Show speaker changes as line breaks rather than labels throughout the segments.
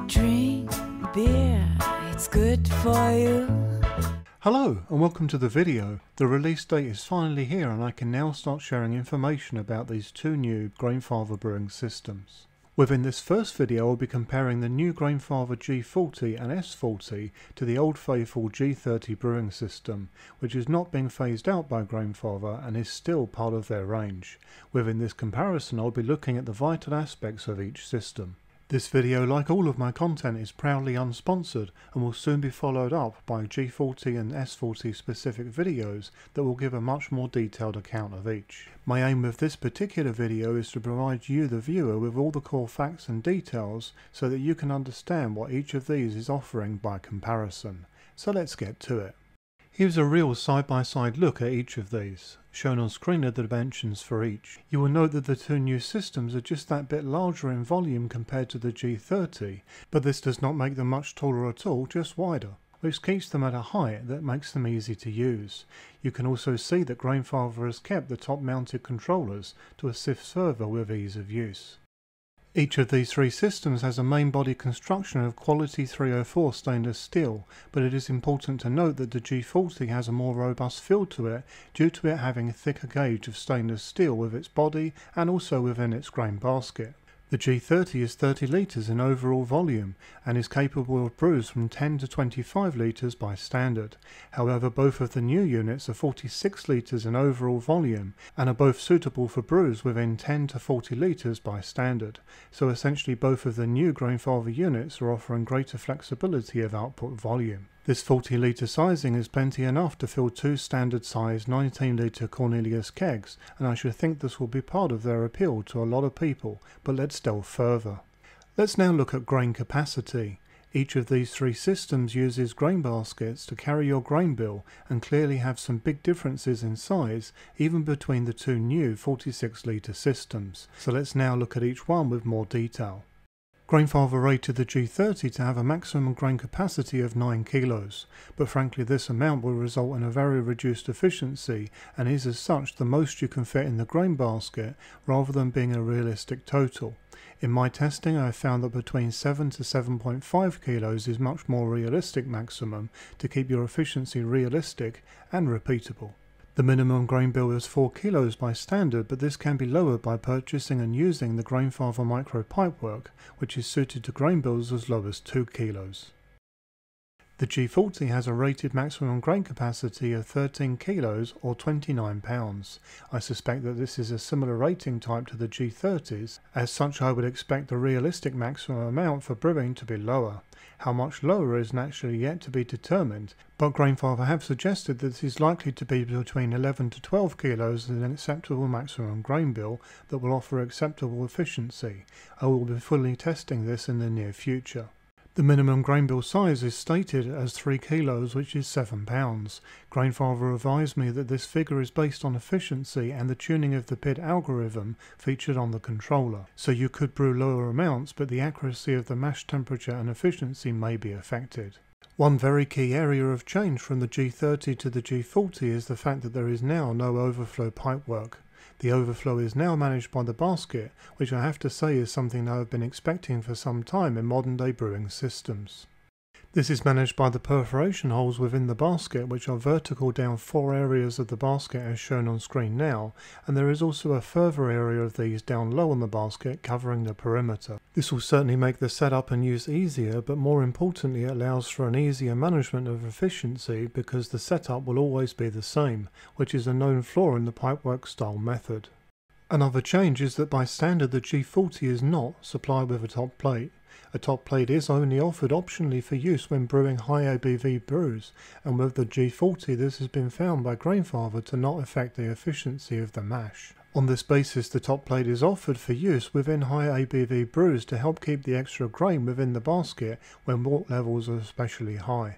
Drink beer, it's good for you.
Hello and welcome to the video. The release date is finally here and I can now start sharing information about these two new Grainfather brewing systems. Within this first video I'll be comparing the new Grainfather G40 and S40 to the old faithful G30 brewing system, which is not being phased out by Grainfather and is still part of their range. Within this comparison I'll be looking at the vital aspects of each system. This video, like all of my content, is proudly unsponsored and will soon be followed up by G40 and S40 specific videos that will give a much more detailed account of each. My aim with this particular video is to provide you, the viewer, with all the core facts and details so that you can understand what each of these is offering by comparison. So let's get to it. Here's a real side-by-side look at each of these. Shown on screen are the dimensions for each. You will note that the two new systems are just that bit larger in volume compared to the G30, but this does not make them much taller at all, just wider, which keeps them at a height that makes them easy to use. You can also see that Grainfather has kept the top mounted controllers to assist further with ease of use. Each of these three systems has a main body construction of quality 304 stainless steel, but it is important to note that the G40 has a more robust feel to it due to it having a thicker gauge of stainless steel with its body and also within its grain basket. The G30 is 30 litres in overall volume and is capable of brews from 10 to 25 litres by standard. However, both of the new units are 46 litres in overall volume and are both suitable for brews within 10 to 40 litres by standard. So essentially both of the new Grainfather units are offering greater flexibility of output volume. This 40 litre sizing is plenty enough to fill two standard size 19 litre Cornelius kegs, and I should think this will be part of their appeal to a lot of people, but let's delve further. Let's now look at grain capacity. Each of these three systems uses grain baskets to carry your grain bill and clearly have some big differences in size even between the two new 46 litre systems. So let's now look at each one with more detail. Grainfather rated the G30 to have a maximum grain capacity of 9 kilos, but frankly this amount will result in a very reduced efficiency and is as such the most you can fit in the grain basket rather than being a realistic total. In my testing I have found that between 7 to 7.5 kilos is much more realistic maximum to keep your efficiency realistic and repeatable. The minimum grain bill is 4 kilos by standard, but this can be lowered by purchasing and using the Grainfather micro pipework, which is suited to grain bills as low as 2 kilos. The G40 has a rated maximum grain capacity of 13 kilos or 29 pounds. I suspect that this is a similar rating type to the G30s, as such I would expect the realistic maximum amount for brewing to be lower. How much lower is naturally yet to be determined, but Grainfather have suggested that it is likely to be between 11 to 12 kilos as an acceptable maximum grain bill that will offer acceptable efficiency. I will be fully testing this in the near future. The minimum grain bill size is stated as 3 kilos, which is 7 pounds. Grainfather advised me that this figure is based on efficiency and the tuning of the PID algorithm featured on the controller. So you could brew lower amounts, but the accuracy of the mash temperature and efficiency may be affected. One very key area of change from the G30 to the G40 is the fact that there is now no overflow pipework. The overflow is now managed by the basket, which I have to say is something I have been expecting for some time in modern day brewing systems. This is managed by the perforation holes within the basket, which are vertical down 4 areas of the basket as shown on screen now, and there is also a further area of these down low on the basket covering the perimeter. This will certainly make the setup and use easier, but more importantly it allows for an easier management of efficiency because the setup will always be the same, which is a known flaw in the pipework style method. Another change is that by standard the G40 is not supplied with a top plate. A top plate is only offered optionally for use when brewing high ABV brews, and with the G40 this has been found by Grainfather to not affect the efficiency of the mash. On this basis the top plate is offered for use within high ABV brews to help keep the extra grain within the basket when malt levels are especially high.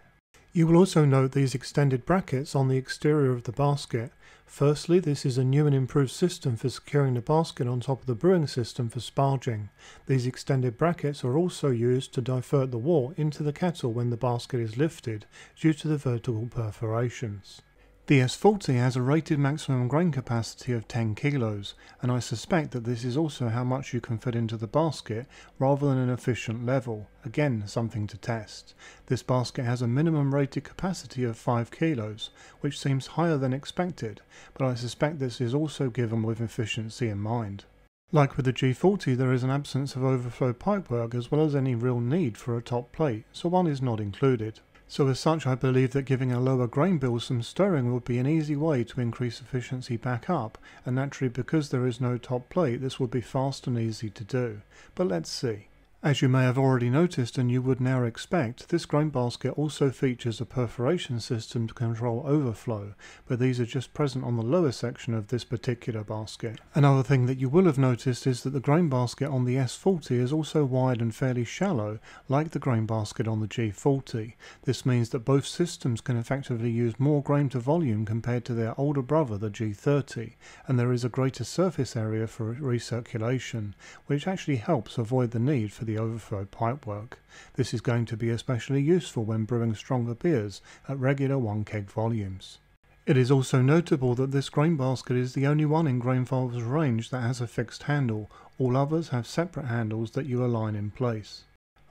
You will also note these extended brackets on the exterior of the basket. Firstly, this is a new and improved system for securing the basket on top of the brewing system for sparging. These extended brackets are also used to divert the wort into the kettle when the basket is lifted due to the vertical perforations. The S40 has a rated maximum grain capacity of 10 kilos, and I suspect that this is also how much you can fit into the basket rather than an efficient level, again something to test. This basket has a minimum rated capacity of 5 kilos, which seems higher than expected, but I suspect this is also given with efficiency in mind. Like with the G40, there is an absence of overflow pipework as well as any real need for a top plate, so one is not included. So as such, I believe that giving a lower grain bill some stirring would be an easy way to increase efficiency back up, and naturally because there is no top plate this would be fast and easy to do. But let's see. As you may have already noticed and you would now expect, this grain basket also features a perforation system to control overflow, but these are just present on the lower section of this particular basket. Another thing that you will have noticed is that the grain basket on the S40 is also wide and fairly shallow, like the grain basket on the G40. This means that both systems can effectively use more grain to volume compared to their older brother, the G30, and there is a greater surface area for recirculation, which actually helps avoid the need for the overflow pipework. This is going to be especially useful when brewing stronger beers at regular 1 keg volumes. It is also notable that this grain basket is the only one in Grainfather's range that has a fixed handle. All others have separate handles that you align in place.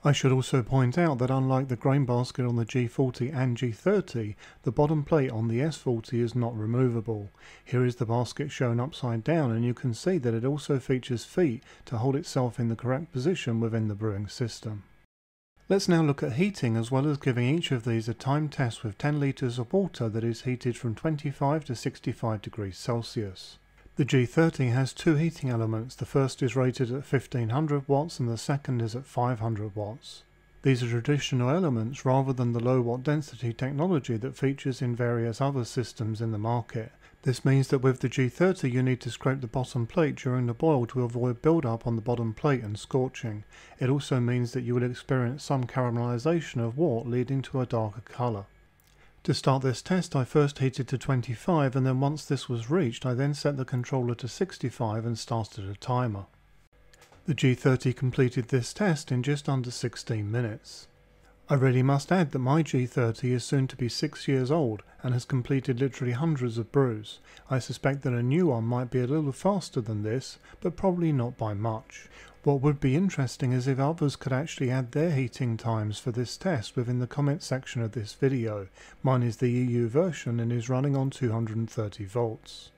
I should also point out that unlike the grain basket on the G40 and G30, the bottom plate on the S40 is not removable. Here is the basket shown upside down, and you can see that it also features feet to hold itself in the correct position within the brewing system. Let's now look at heating, as well as giving each of these a time test with 10 litres of water that is heated from 25 to 65 degrees Celsius. The G30 has two heating elements. The first is rated at 1500 watts and the second is at 500 watts. These are traditional elements rather than the low watt density technology that features in various other systems in the market. This means that with the G30 you need to scrape the bottom plate during the boil to avoid build-up on the bottom plate and scorching. It also means that you will experience some caramelization of wort leading to a darker colour. To start this test I first heated to 25, and then once this was reached I then set the controller to 65 and started a timer. The G30 completed this test in just under 16 minutes. I really must add that my G30 is soon to be 6 years old and has completed literally hundreds of brews. I suspect that a new one might be a little faster than this, but probably not by much. What would be interesting is if others could actually add their heating times for this test within the comment section of this video. Mine is the EU version and is running on 230 volts.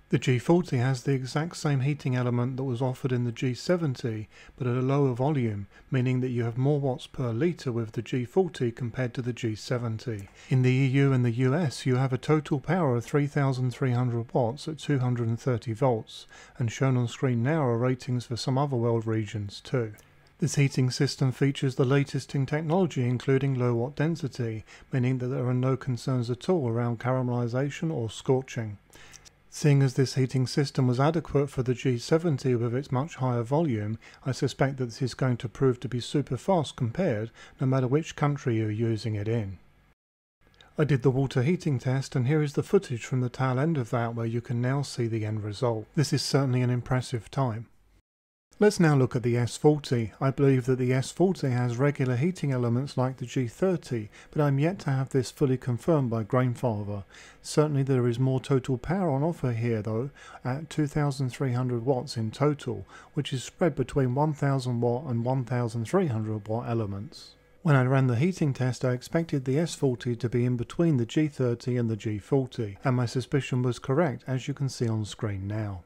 The G40 has the exact same heating element that was offered in the G70, but at a lower volume, meaning that you have more watts per litre with the G40 compared to the G70. In the EU and the US you have a total power of 3300 watts at 230 volts, and shown on screen now are ratings for some other world regions too. This heating system features the latest in technology, including low watt density, meaning that there are no concerns at all around caramelization or scorching. Seeing as this heating system was adequate for the G70 with its much higher volume, I suspect that this is going to prove to be super fast compared, no matter which country you're using it in. I did the water heating test, and here is the footage from the tail end of that where you can now see the end result. This is certainly an impressive time. Let's now look at the S40. I believe that the S40 has regular heating elements like the G30, but I'm yet to have this fully confirmed by Grainfather. Certainly there is more total power on offer here though, at 2300 watts in total, which is spread between 1000 watt and 1300 watt elements. When I ran the heating test I expected the S40 to be in between the G30 and the G40, and my suspicion was correct, as you can see on screen now.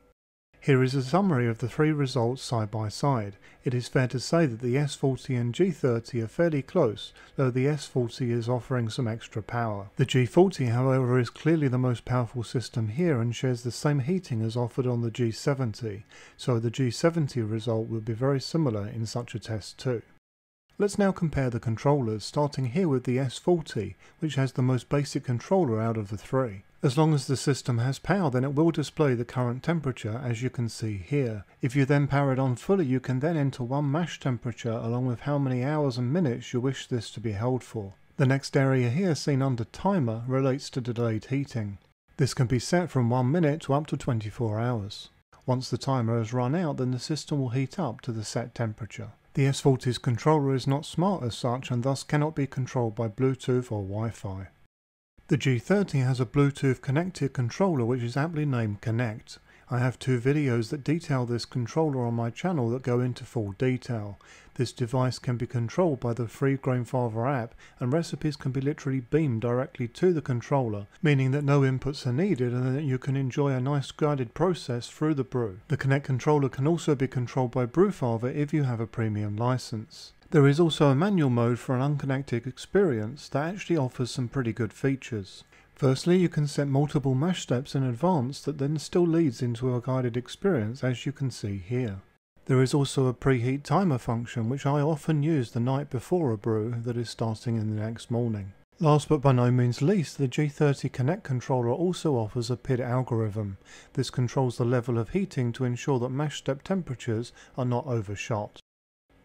Here is a summary of the three results side by side. It is fair to say that the S40 and G30 are fairly close, though the S40 is offering some extra power. The G40 however is clearly the most powerful system here and shares the same heating as offered on the G70, so the G70 result will be very similar in such a test too. Let's now compare the controllers, starting here with the S40, which has the most basic controller out of the three. As long as the system has power, then it will display the current temperature, as you can see here. If you then power it on fully, you can then enter one mash temperature along with how many hours and minutes you wish this to be held for. The next area here, seen under timer, relates to delayed heating. This can be set from 1 minute to up to 24 hours. Once the timer has run out, then the system will heat up to the set temperature. The S40's controller is not smart as such and thus cannot be controlled by Bluetooth or Wi-Fi. The G30 has a Bluetooth connected controller which is aptly named Connect. I have 2 videos that detail this controller on my channel that go into full detail. This device can be controlled by the free Grainfather app, and recipes can be literally beamed directly to the controller, meaning that no inputs are needed and that you can enjoy a nice guided process through the brew. The Connect controller can also be controlled by Brewfather if you have a premium license. There is also a manual mode for an unconnected experience that actually offers some pretty good features. Firstly, you can set multiple mash steps in advance that then still leads into a guided experience, as you can see here. There is also a preheat timer function which I often use the night before a brew that is starting in the next morning. Last but by no means least, the G30 Connect controller also offers a PID algorithm. This controls the level of heating to ensure that mash step temperatures are not overshot.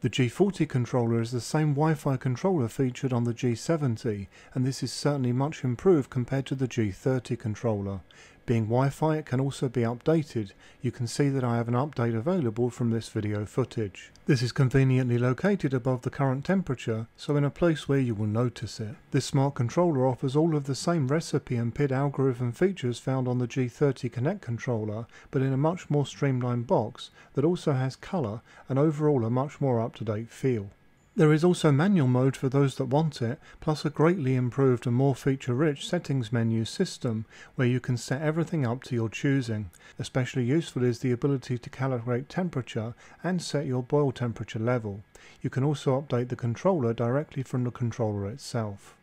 The G40 controller is the same Wi-Fi controller featured on the G70, and this is certainly much improved compared to the G30 controller. Being Wi-Fi, it can also be updated. You can see that I have an update available from this video footage. This is conveniently located above the current temperature, so in a place where you will notice it. This smart controller offers all of the same recipe and PID algorithm features found on the G30 Connect controller, but in a much more streamlined box that also has colour and overall a much more up-to-date feel. There is also manual mode for those that want it, plus a greatly improved and more feature-rich settings menu system where you can set everything up to your choosing. Especially useful is the ability to calibrate temperature and set your boil temperature level. You can also update the controller directly from the controller itself.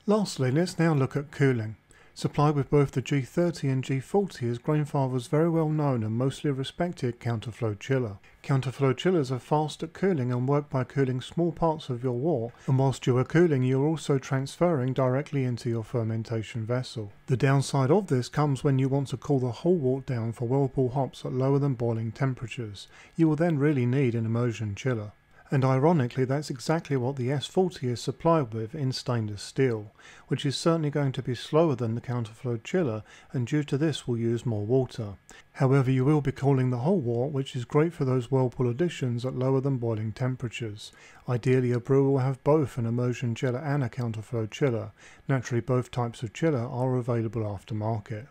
Lastly, let's now look at cooling. Supplied with both the G30 and G40 is Grainfather's very well known and mostly respected counterflow chiller. Counterflow chillers are fast at cooling and work by cooling small parts of your wort, and whilst you are cooling you are also transferring directly into your fermentation vessel. The downside of this comes when you want to cool the whole wort down for whirlpool hops at lower than boiling temperatures. You will then really need an immersion chiller. And ironically, that's exactly what the S40 is supplied with in stainless steel, which is certainly going to be slower than the counterflow chiller, and due to this will use more water. However, you will be cooling the whole wort, which is great for those whirlpool additions at lower than boiling temperatures. Ideally, a brewer will have both an immersion chiller and a counterflow chiller. Naturally, both types of chiller are available aftermarket.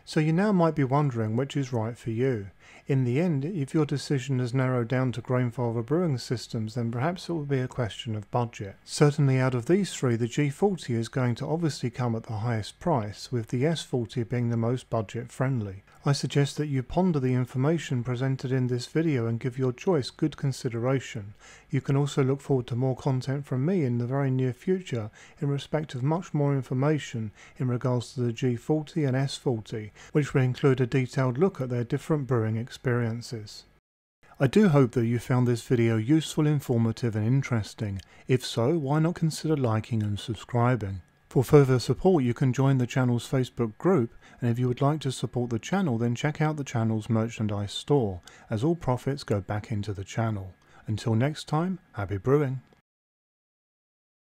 So you now might be wondering which is right for you. In the end, if your decision has narrowed down to Grainfather brewing systems, then perhaps it will be a question of budget. Certainly out of these 3, the G40 is going to obviously come at the highest price, with the S40 being the most budget friendly. I suggest that you ponder the information presented in this video and give your choice good consideration. You can also look forward to more content from me in the very near future in respect of much more information in regards to the G40 and S40, which will include a detailed look at their different brewing experiences. I do hope that you found this video useful, informative and interesting. If so, why not consider liking and subscribing? For further support you can join the channel's Facebook group, and if you would like to support the channel then check out the channel's merchandise store, as all profits go back into the channel. Until next time, happy brewing!